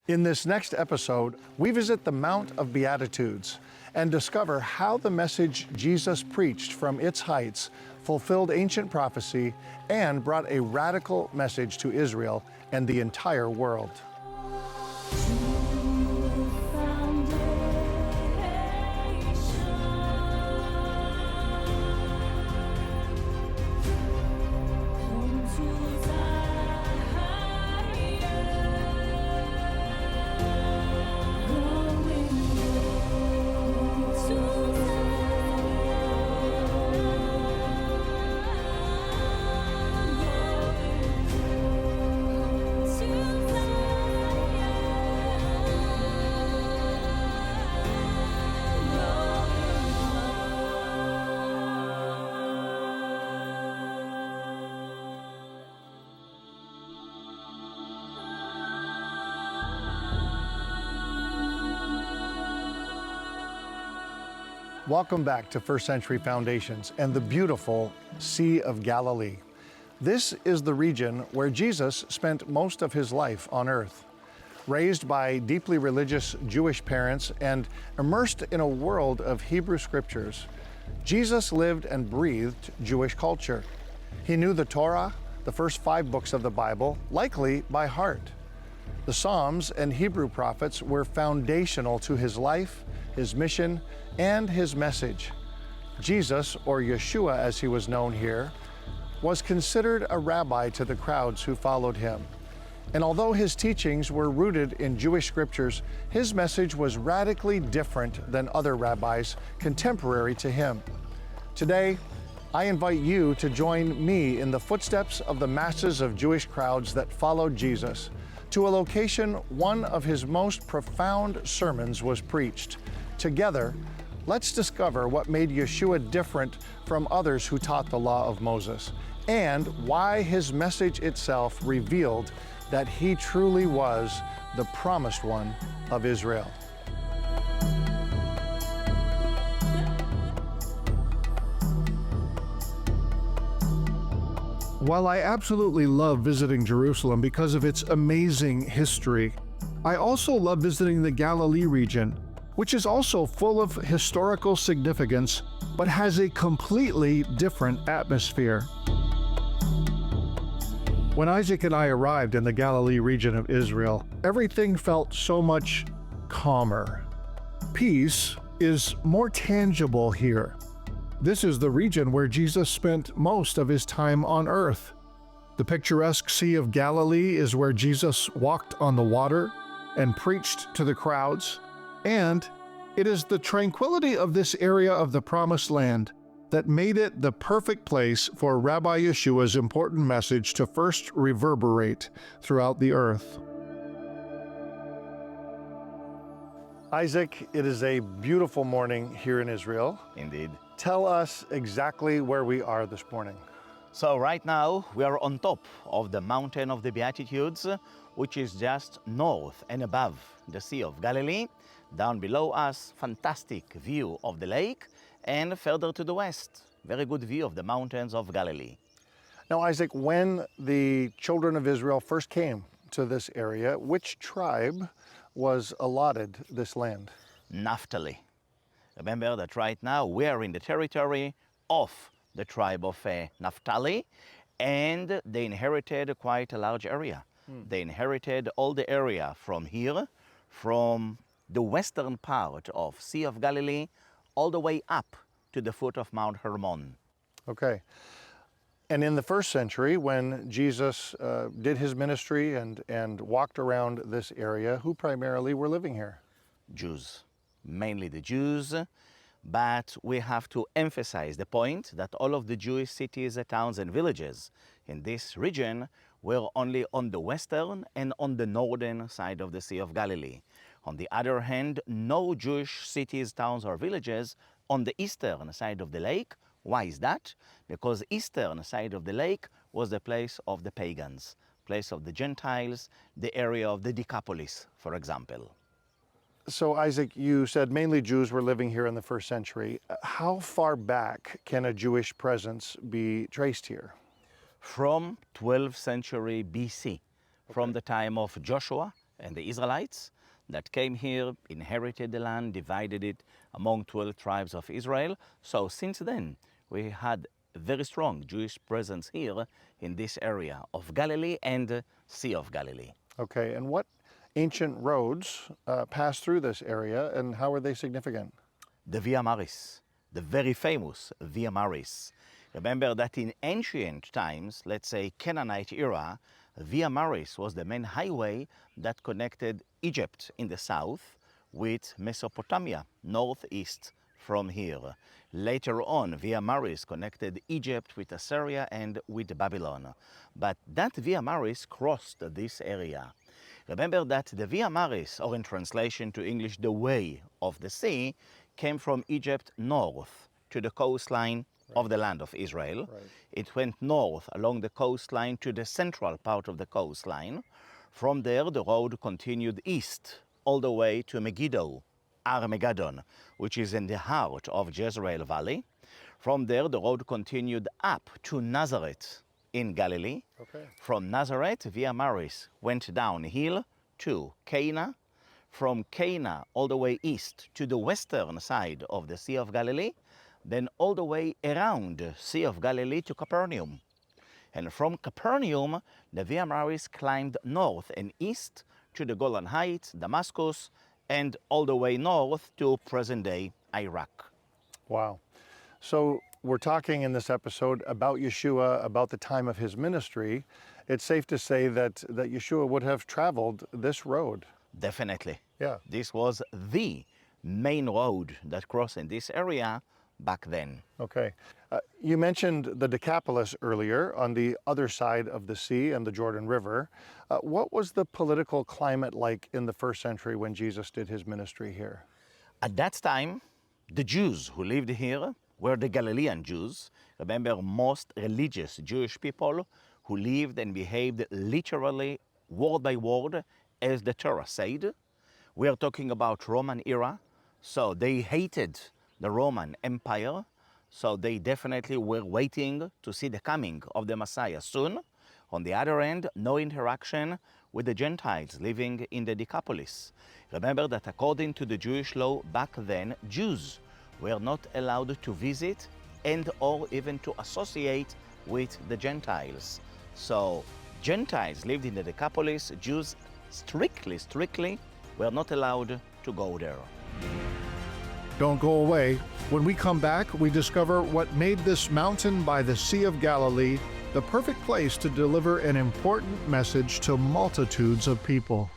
In this next episode, we visit the Mount of Beatitudes and discover how the message Jesus preached from its heights fulfilled ancient prophecy and brought a radical message to Israel and the entire world. Welcome back to First Century Foundations and the beautiful Sea of Galilee. This is the region where Jesus spent most of his life on earth. Raised by deeply religious Jewish parents and immersed in a world of Hebrew scriptures, Jesus lived and breathed Jewish culture. He knew the Torah, the first 5 books of the Bible, likely by heart. The Psalms and Hebrew prophets were foundational to his life, his mission, and his message. Jesus, or Yeshua as he was known here, was considered a rabbi to the crowds who followed him. And although his teachings were rooted in Jewish scriptures, his message was radically different than other rabbis contemporary to him. Today, I invite you to join me in the footsteps of the masses of Jewish crowds that followed Jesus to a location one of his most profound sermons was preached. Together, let's discover what made Yeshua different from others who taught the law of Moses, and why his message itself revealed that he truly was the promised one of Israel. While I absolutely love visiting Jerusalem because of its amazing history, I also love visiting the Galilee region, which is also full of historical significance, but has a completely different atmosphere. When Isaac and I arrived in the Galilee region of Israel, everything felt so much calmer. Peace is more tangible here. This is the region where Jesus spent most of his time on earth. The picturesque Sea of Galilee is where Jesus walked on the water and preached to the crowds. And it is the tranquility of this area of the Promised Land that made it the perfect place for Rabbi Yeshua's important message to first reverberate throughout the earth. Isaac, it is a beautiful morning here in Israel. Indeed. Tell us exactly where we are this morning. So right now we are on top of the Mountain of the Beatitudes, which is just north and above the Sea of Galilee. Down below us, fantastic view of the lake, and further to the west, very good view of the mountains of Galilee. Now, Isaac, when the children of Israel first came to this area, which tribe was allotted this land? Naphtali. Remember that right now we are in the territory of the tribe of Naphtali, and they inherited quite a large area. They inherited all the area from here, from the western part of Sea of Galilee, all the way up to the foot of Mount Hermon. Okay. And in the first century, when Jesus did his ministry and walked around this area, who primarily were living here? Jews, mainly the Jews, but we have to emphasize the point that all of the Jewish cities, towns and villages in this region were only on the western and on the northern side of the Sea of Galilee. On the other hand, no Jewish cities, towns or villages on the eastern side of the lake. Why is that? Because eastern side of the lake was the place of the pagans, place of the Gentiles, the area of the Decapolis, for example. So Isaac, you said mainly Jews were living here in the first century. How far back can a Jewish presence be traced here? From 12th century BC, from the time of Joshua and the Israelites that came here, inherited the land, divided it among 12 tribes of Israel. So since then, we had a very strong Jewish presence here in this area of Galilee and Sea of Galilee. Okay, and what ancient roads pass through this area, and how are they significant? The Via Maris, the very famous Via Maris. Remember that in ancient times, let's say Canaanite era, Via Maris was the main highway that connected Egypt in the south with Mesopotamia, northeast from here. Later on, Via Maris connected Egypt with Assyria and with Babylon. But that Via Maris crossed this area. Remember that the Via Maris, or in translation to English, the way of the sea, came from Egypt north to the coastline of the land of Israel. Right. It went north along the coastline to the central part of the coastline. From there, the road continued east all the way to Megiddo, Armageddon, which is in the heart of Jezreel Valley. From there, the road continued up to Nazareth in Galilee. Okay. From Nazareth, Via Maris went downhill to Cana. From Cana all the way east to the western side of the Sea of Galilee, then all the way around Sea of Galilee to Capernaum. And from Capernaum, the Via Maris climbed north and east to the Golan Heights, Damascus, and all the way north to present-day Iraq. Wow. So we're talking in this episode about Yeshua, about the time of his ministry. It's safe to say that Yeshua would have traveled this road. Definitely. Yeah. This was the main road that crossed in this area back then. Okay. You mentioned the Decapolis earlier on the other side of the sea and the Jordan River. What was the political climate like in the first century when Jesus did his ministry here? At that time, the Jews who lived here were the Galilean Jews. Remember, most religious Jewish people who lived and behaved literally word by word as the Torah said. We are talking about Roman era, so they hated the Roman Empire, so they definitely were waiting to see the coming of the Messiah soon. On the other hand, no interaction with the Gentiles living in the Decapolis. Remember that according to the Jewish law back then, Jews were not allowed to visit and or even to associate with the Gentiles. So Gentiles lived in the Decapolis, Jews strictly were not allowed to go there. Don't go away. When we come back, we discover what made this mountain by the Sea of Galilee the perfect place to deliver an important message to multitudes of people.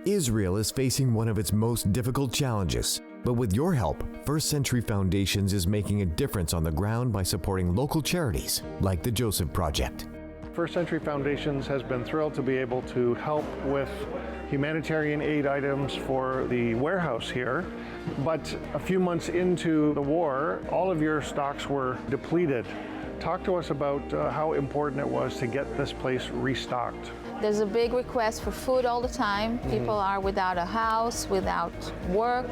Israel is facing one of its most difficult challenges, but with your help, First Century Foundations is making a difference on the ground by supporting local charities like the Joseph Project. First Century Foundations has been thrilled to be able to help with humanitarian aid items for the warehouse here. But a few months into the war, all of your stocks were depleted. Talk to us about how important it was to get this place restocked. There's a big request for food all the time. People are without a house, without work,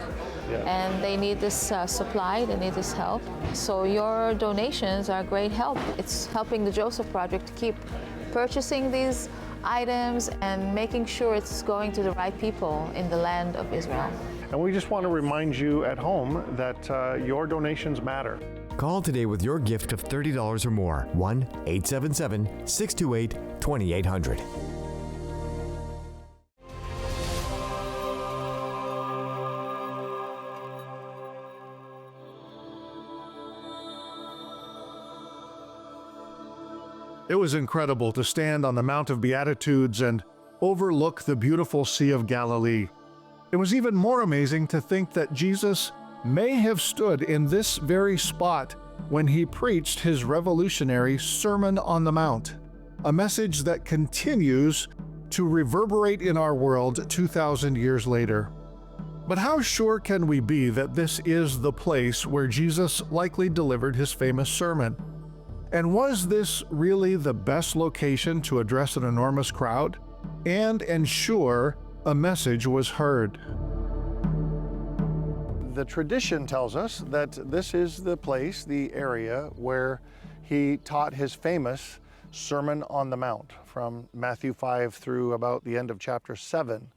and they need this supply, they need this help. So your donations are great help. It's helping the Joseph Project to keep purchasing these items and making sure it's going to the right people in the land of Israel. And we just want to remind you at home that your donations matter. Call today with your gift of $30 or more. 1-877-628-2800. It was incredible to stand on the Mount of Beatitudes and overlook the beautiful Sea of Galilee. It was even more amazing to think that Jesus may have stood in this very spot when he preached his revolutionary Sermon on the Mount, a message that continues to reverberate in our world 2,000 years later. But how sure can we be that this is the place where Jesus likely delivered his famous sermon? And was this really the best location to address an enormous crowd and ensure a message was heard? The tradition tells us that this is the place, the area, where he taught his famous Sermon on the Mount from Matthew 5 through about the end of chapter 7.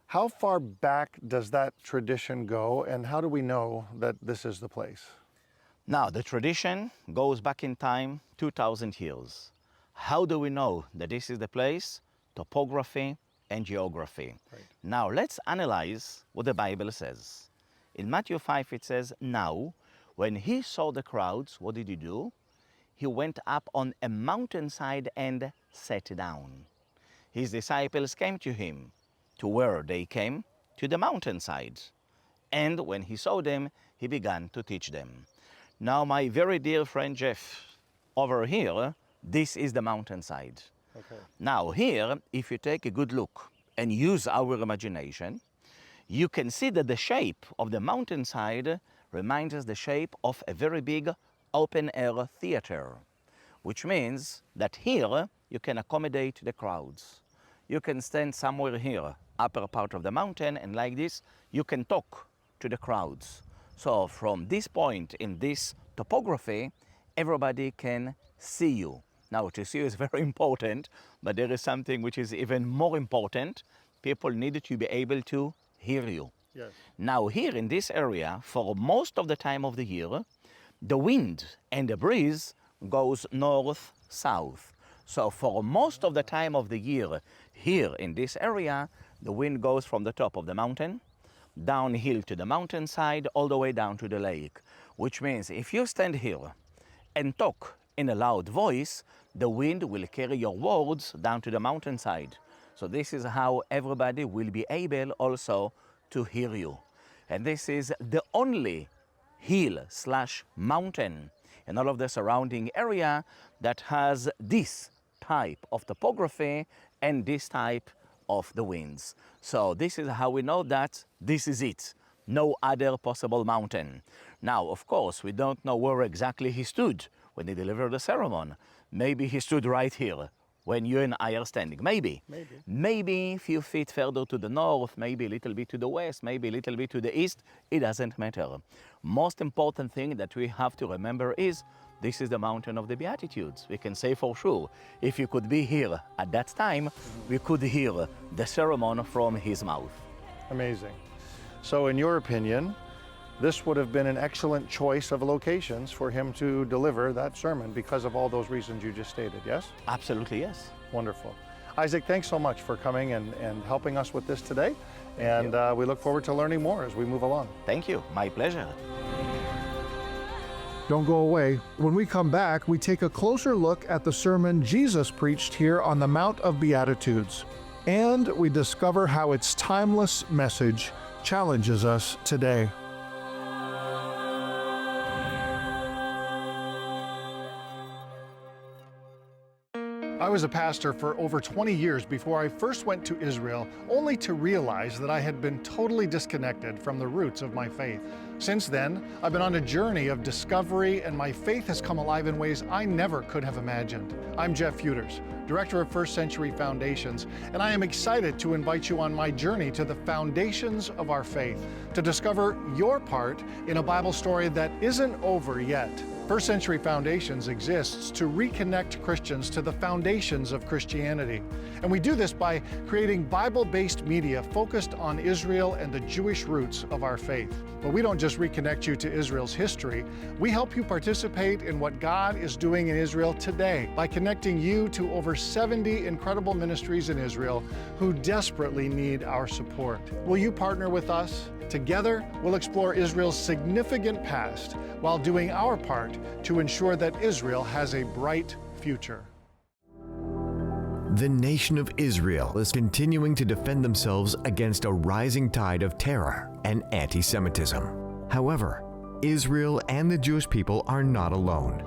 How far back does that tradition go, and how do we know that this is the place? Now, the tradition goes back in time 2,000 years. How do we know that this is the place? Topography and geography. Right. Now, let's analyze what the Bible says. In Matthew 5, it says, "Now, when he saw the crowds, what did he do? He went up on a mountainside and sat down. His disciples came to him. To where they came? To the mountainside. And when he saw them, he began to teach them." Now, my very dear friend Jeff, over here, this is the mountainside. Okay. Now here, if you take a good look and use our imagination, you can see that the shape of the mountainside reminds us the shape of a very big open-air theater, which means that here you can accommodate the crowds. You can stand somewhere here, upper part of the mountain, and like this, you can talk to the crowds. So from this point in this topography, everybody can see you. Now, to see you is very important, but there is something which is even more important. People need to be able to hear you. Yes. Now, here in this area, for most of the time of the year, the wind and the breeze goes north-south. So for most of the time of the year, here in this area, the wind goes from the top of the mountain, downhill to the mountainside, all the way down to the lake. Which means if you stand here and talk in a loud voice, the wind will carry your words down to the mountainside. So this is how everybody will be able also to hear you. And this is the only hill/mountain in all of the surrounding area that has this type of topography and this type of the winds. So this is how we know that this is it. No other possible mountain. Now, of course, we don't know where exactly he stood when he delivered the sermon. Maybe he stood right here when you and I are standing. Maybe. Maybe a few feet further to the north, maybe a little bit to the west, maybe a little bit to the east. It doesn't matter. Most important thing that we have to remember is this is the mountain of the Beatitudes. We can say for sure, if you could be here at that time, we could hear the sermon from his mouth. Amazing. So in your opinion, this would have been an excellent choice of locations for him to deliver that sermon because of all those reasons you just stated, yes? Absolutely, yes. Wonderful. Isaac, thanks so much for coming and helping us with this today. And we look forward to learning more as we move along. Thank you. My pleasure. Don't go away. When we come back, we take a closer look at the sermon Jesus preached here on the Mount of Beatitudes. And we discover how its timeless message challenges us today. I was a pastor for over 20 years before I first went to Israel, only to realize that I had been totally disconnected from the roots of my faith. Since then, I've been on a journey of discovery, and my faith has come alive in ways I never could have imagined. I'm Jeff Feuders, Director of First Century Foundations, and I am excited to invite you on my journey to the foundations of our faith, to discover your part in a Bible story that isn't over yet. First Century Foundations exists to reconnect Christians to the foundations of Christianity. And we do this by creating Bible-based media focused on Israel and the Jewish roots of our faith. But we don't just reconnect you to Israel's history, we help you participate in what God is doing in Israel today by connecting you to over 70 incredible ministries in Israel who desperately need our support. Will you partner with us? Together, we'll explore Israel's significant past while doing our part to ensure that Israel has a bright future. The nation of Israel is continuing to defend themselves against a rising tide of terror and anti-Semitism. However, Israel and the Jewish people are not alone.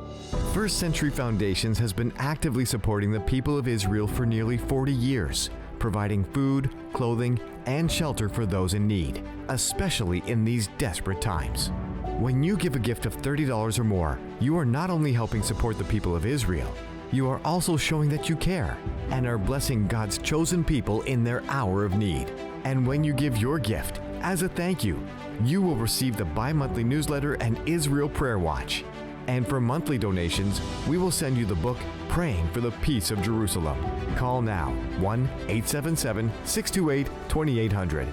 First Century Foundations has been actively supporting the people of Israel for nearly 40 years, providing food, clothing, and shelter for those in need, especially in these desperate times. When you give a gift of $30 or more, you are not only helping support the people of Israel, you are also showing that you care and are blessing God's chosen people in their hour of need. And when you give your gift, as a thank you, you will receive the bi-monthly newsletter and Israel Prayer Watch. And for monthly donations, we will send you the book, Praying for the Peace of Jerusalem. Call now, 1-877-628-2800,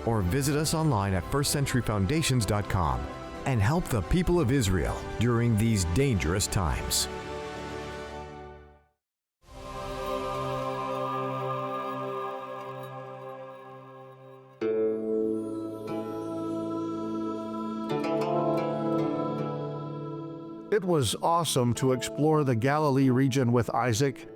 or visit us online at firstcenturyfoundations.com and help the people of Israel during these dangerous times. It was awesome to explore the Galilee region with Isaac.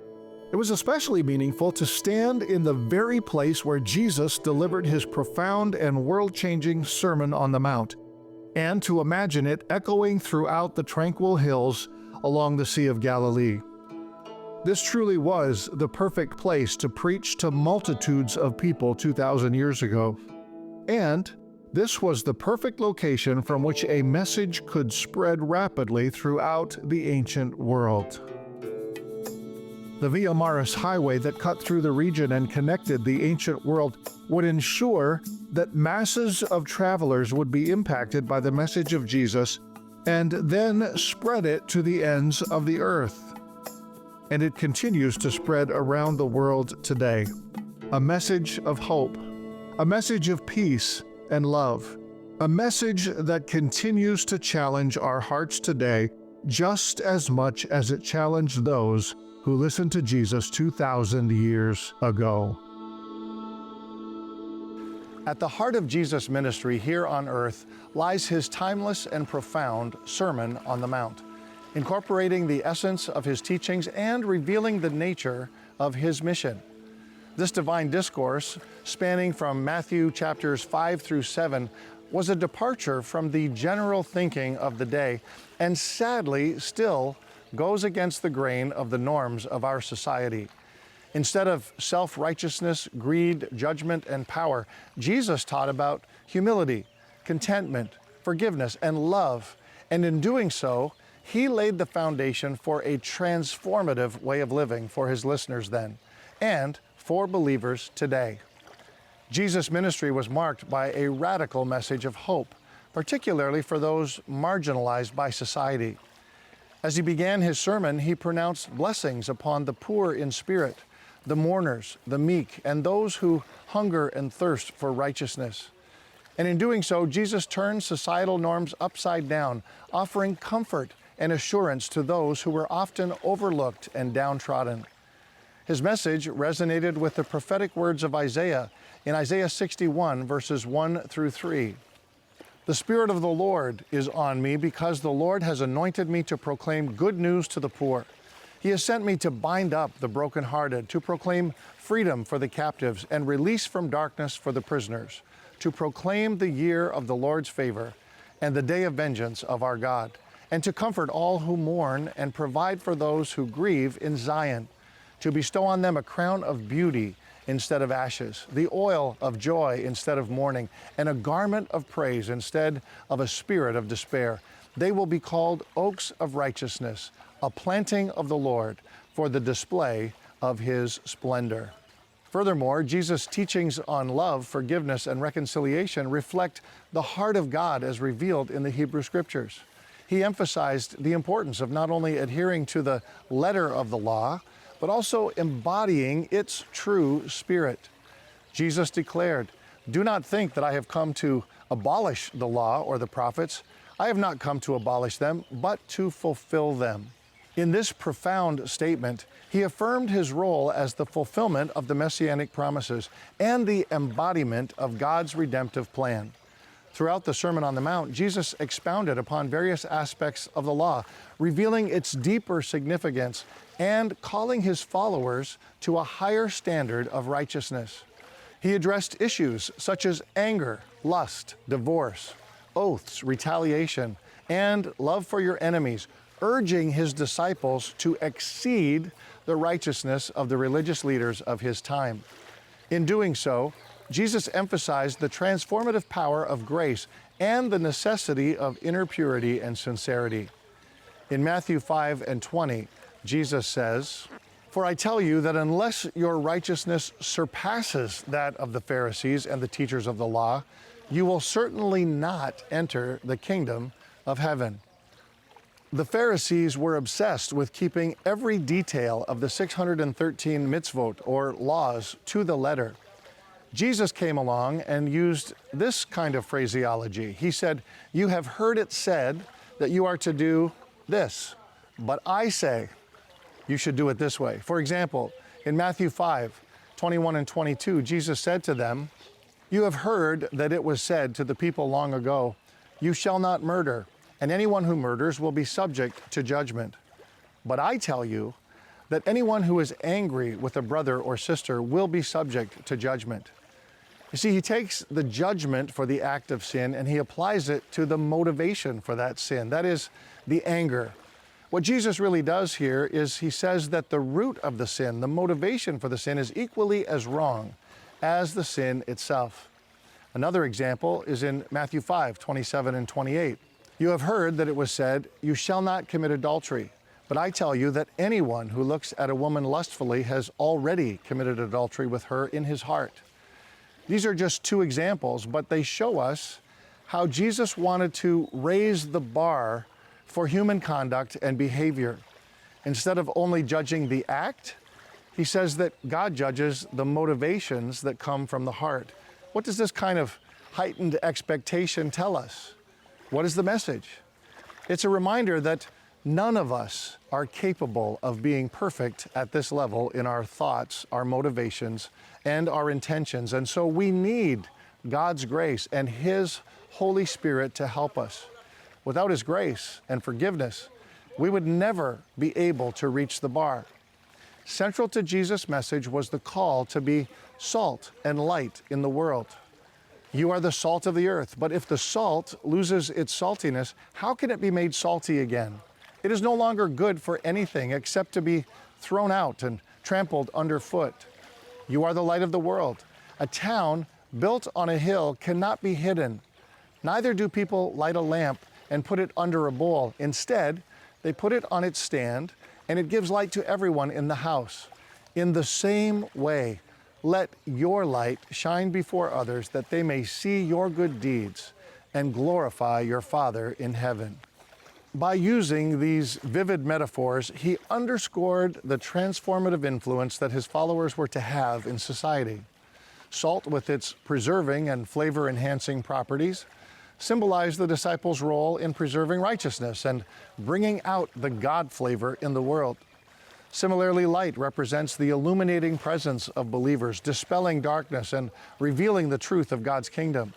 It was especially meaningful to stand in the very place where Jesus delivered his profound and world-changing Sermon on the Mount, and to imagine it echoing throughout the tranquil hills along the Sea of Galilee. This truly was the perfect place to preach to multitudes of people 2,000 years ago. And this was the perfect location from which a message could spread rapidly throughout the ancient world. The Via Maris highway that cut through the region and connected the ancient world would ensure that masses of travelers would be impacted by the message of Jesus and then spread it to the ends of the earth. And it continues to spread around the world today. A message of hope, a message of peace and love, a message that continues to challenge our hearts today just as much as it challenged those who listened to Jesus 2,000 years ago. At the heart of Jesus' ministry here on earth lies his timeless and profound Sermon on the Mount, incorporating the essence of his teachings and revealing the nature of his mission. This divine discourse, spanning from Matthew chapters 5 through 7, was a departure from the general thinking of the day, and sadly still goes against the grain of the norms of our society. Instead of self-righteousness, greed, judgment, and power, Jesus taught about humility, contentment, forgiveness, and love. And in doing so, he laid the foundation for a transformative way of living for his listeners then, and for believers today. Jesus' ministry was marked by a radical message of hope, particularly for those marginalized by society. As he began his sermon, he pronounced blessings upon the poor in spirit, the mourners, the meek, and those who hunger and thirst for righteousness. And in doing so, Jesus turned societal norms upside down, offering comfort and assurance to those who were often overlooked and downtrodden. His message resonated with the prophetic words of Isaiah in Isaiah 61, verses 1 through 3. The Spirit of the Lord is on me because the Lord has anointed me to proclaim good news to the poor. He has sent me to bind up the brokenhearted, to proclaim freedom for the captives and release from darkness for the prisoners, to proclaim the year of the Lord's favor and the day of vengeance of our God, and to comfort all who mourn and provide for those who grieve in Zion, to bestow on them a crown of beauty instead of ashes, the oil of joy instead of mourning, and a garment of praise instead of a spirit of despair. They will be called oaks of righteousness, a planting of the Lord for the display of his splendor. Furthermore, Jesus' teachings on love, forgiveness, and reconciliation reflect the heart of God as revealed in the Hebrew Scriptures. He emphasized the importance of not only adhering to the letter of the law, but also embodying its true spirit. Jesus declared, "Do not think that I have come to abolish the law or the prophets. I have not come to abolish them, but to fulfill them." In this profound statement, he affirmed his role as the fulfillment of the messianic promises and the embodiment of God's redemptive plan. Throughout the Sermon on the Mount, Jesus expounded upon various aspects of the law, revealing its deeper significance and calling his followers to a higher standard of righteousness. He addressed issues such as anger, lust, divorce, oaths, retaliation, and love for your enemies, urging his disciples to exceed the righteousness of the religious leaders of his time. In doing so, Jesus emphasized the transformative power of grace and the necessity of inner purity and sincerity. In Matthew 5 and 20, Jesus says, "For I tell you that unless your righteousness surpasses that of the Pharisees and the teachers of the law, you will certainly not enter the kingdom of heaven." The Pharisees were obsessed with keeping every detail of the 613 mitzvot, or laws, to the letter. Jesus came along and used this kind of phraseology. He said, "You have heard it said that you are to do this, but I say you should do it this way." For example, in Matthew 5:21 and 22, Jesus said to them, "You have heard that it was said to the people long ago, 'You shall not murder, and anyone who murders will be subject to judgment.' But I tell you that anyone who is angry with a brother or sister will be subject to judgment." You see, he takes the judgment for the act of sin and he applies it to the motivation for that sin, that is, the anger. What Jesus really does here is he says that the root of the sin, the motivation for the sin, is equally as wrong as the sin itself. Another example is in Matthew 5:27 and 28. "You have heard that it was said, 'You shall not commit adultery.' But I tell you that anyone who looks at a woman lustfully has already committed adultery with her in his heart." These are just two examples, but they show us how Jesus wanted to raise the bar for human conduct and behavior. Instead of only judging the act, he says that God judges the motivations that come from the heart. What does this kind of heightened expectation tell us? What is the message? It's a reminder that none of us are capable of being perfect at this level in our thoughts, our motivations, and our intentions. And so we need God's grace and His Holy Spirit to help us. Without His grace and forgiveness, we would never be able to reach the bar. Central to Jesus' message was the call to be salt and light in the world. You are the salt of the earth, but if the salt loses its saltiness, how can it be made salty again? It is no longer good for anything except to be thrown out and trampled underfoot. You are the light of the world. A town built on a hill cannot be hidden. Neither do people light a lamp and put it under a bowl. Instead, they put it on its stand, and it gives light to everyone in the house. In the same way, let your light shine before others, that they may see your good deeds and glorify your Father in heaven. By using these vivid metaphors, he underscored the transformative influence that his followers were to have in society. Salt, with its preserving and flavor-enhancing properties, symbolized the disciples' role in preserving righteousness and bringing out the God flavor in the world. Similarly, light represents the illuminating presence of believers, dispelling darkness and revealing the truth of God's kingdom.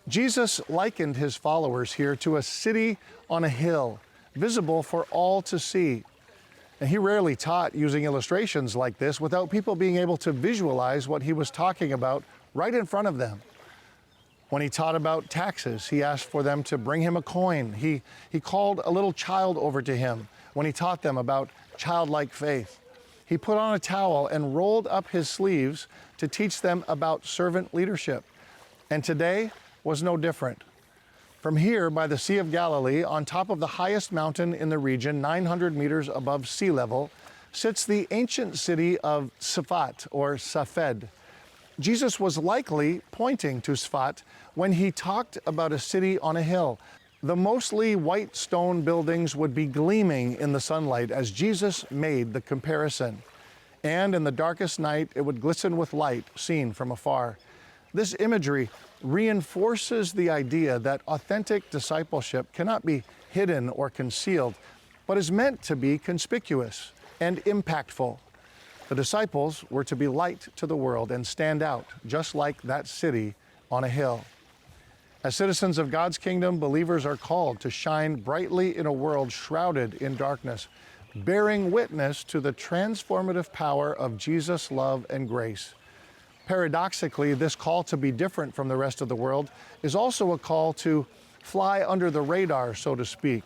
Jesus likened his followers here to a city on a hill, visible for all to see. And he rarely taught using illustrations like this without people being able to visualize what he was talking about right in front of them. When he taught about taxes, he asked for them to bring him a coin. He called a little child over to him when he taught them about childlike faith. He put on a towel and rolled up his sleeves to teach them about servant leadership. And today was no different. From here, by the Sea of Galilee, on top of the highest mountain in the region, 900 meters above sea level, sits the ancient city of Safat, or Safed. Jesus was likely pointing to Safat when he talked about a city on a hill. The mostly white stone buildings would be gleaming in the sunlight as Jesus made the comparison. And in the darkest night, it would glisten with light seen from afar. This imagery reinforces the idea that authentic discipleship cannot be hidden or concealed, but is meant to be conspicuous and impactful. The disciples were to be light to the world and stand out, just like that city on a hill. As citizens of God's kingdom, believers are called to shine brightly in a world shrouded in darkness, bearing witness to the transformative power of Jesus' love and grace. Paradoxically, this call to be different from the rest of the world is also a call to fly under the radar, so to speak,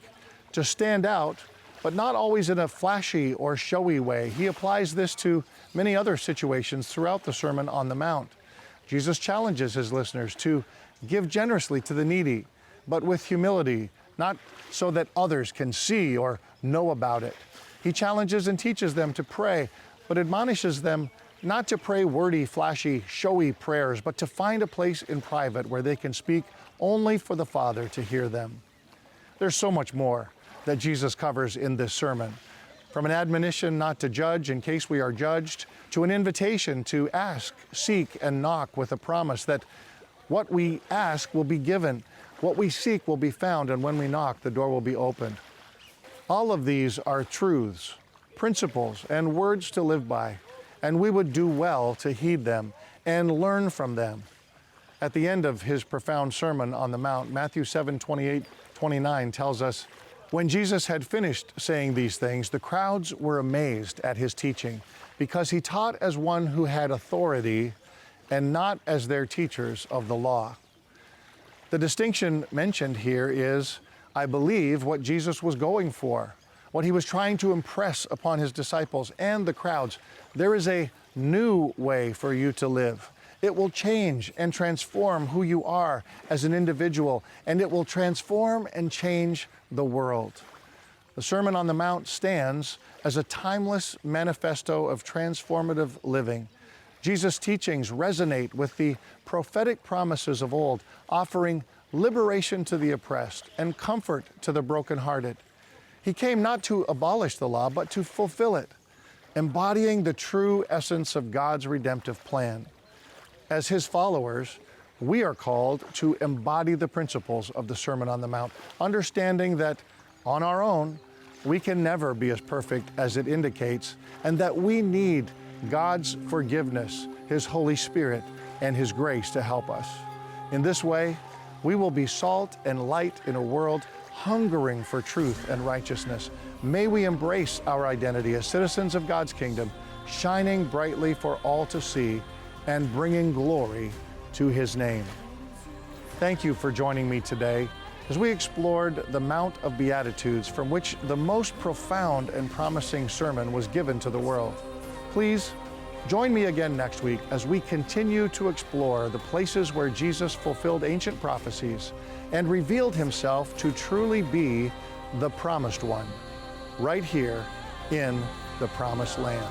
to stand out, but not always in a flashy or showy way. He applies this to many other situations throughout the Sermon on the Mount. Jesus challenges his listeners to give generously to the needy, but with humility, not so that others can see or know about it. He challenges and teaches them to pray, but admonishes them not to pray wordy, flashy, showy prayers, but to find a place in private where they can speak only for the Father to hear them. There's so much more. that Jesus covers in this sermon. From an admonition not to judge in case we are judged, to an invitation to ask, seek, and knock with a promise that what we ask will be given, what we seek will be found, and when we knock, the door will be opened. All of these are truths, principles, and words to live by, and we would do well to heed them and learn from them. At the end of his profound Sermon on the Mount, Matthew 7:28-29 tells us, when Jesus had finished saying these things, the crowds were amazed at his teaching, because he taught as one who had authority and not as their teachers of the law. The distinction mentioned here is, I believe, what Jesus was going for, what he was trying to impress upon his disciples and the crowds. There is a new way for you to live. It will change and transform who you are as an individual, and it will transform and change the world. The Sermon on the Mount stands as a timeless manifesto of transformative living. Jesus' teachings resonate with the prophetic promises of old, offering liberation to the oppressed and comfort to the brokenhearted. He came not to abolish the law, but to fulfill it, embodying the true essence of God's redemptive plan. As his followers, we are called to embody the principles of the Sermon on the Mount, understanding that on our own, we can never be as perfect as it indicates, and that we need God's forgiveness, his Holy Spirit, and his grace to help us. In this way, we will be salt and light in a world hungering for truth and righteousness. May we embrace our identity as citizens of God's kingdom, shining brightly for all to see and bringing glory to his name. Thank you for joining me today as we explored the Mount of Beatitudes, from which the most profound and promising sermon was given to the world. Please join me again next week as we continue to explore the places where Jesus fulfilled ancient prophecies and revealed himself to truly be the promised one, right here in the Promised Land.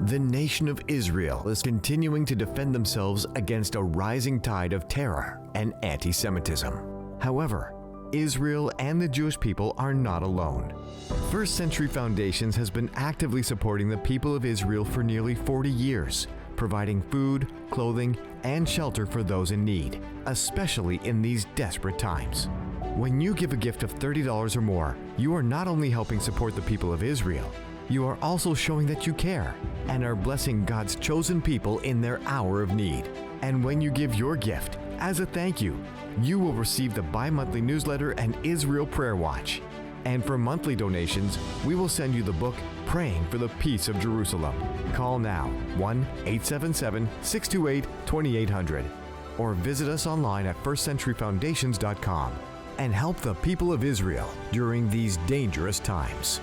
The nation of Israel is continuing to defend themselves against a rising tide of terror and anti-Semitism. However, Israel and the Jewish people are not alone. First Century Foundations has been actively supporting the people of Israel for nearly 40 years, providing food, clothing, and shelter for those in need, especially in these desperate times. When you give a gift of $30 or more, you are not only helping support the people of Israel, you are also showing that you care and are blessing God's chosen people in their hour of need. And when you give your gift, as a thank you, you will receive the bi-monthly newsletter and Israel Prayer Watch. And for monthly donations, we will send you the book, Praying for the Peace of Jerusalem. Call now, 1-877-628-2800, or visit us online at firstcenturyfoundations.com and help the people of Israel during these dangerous times.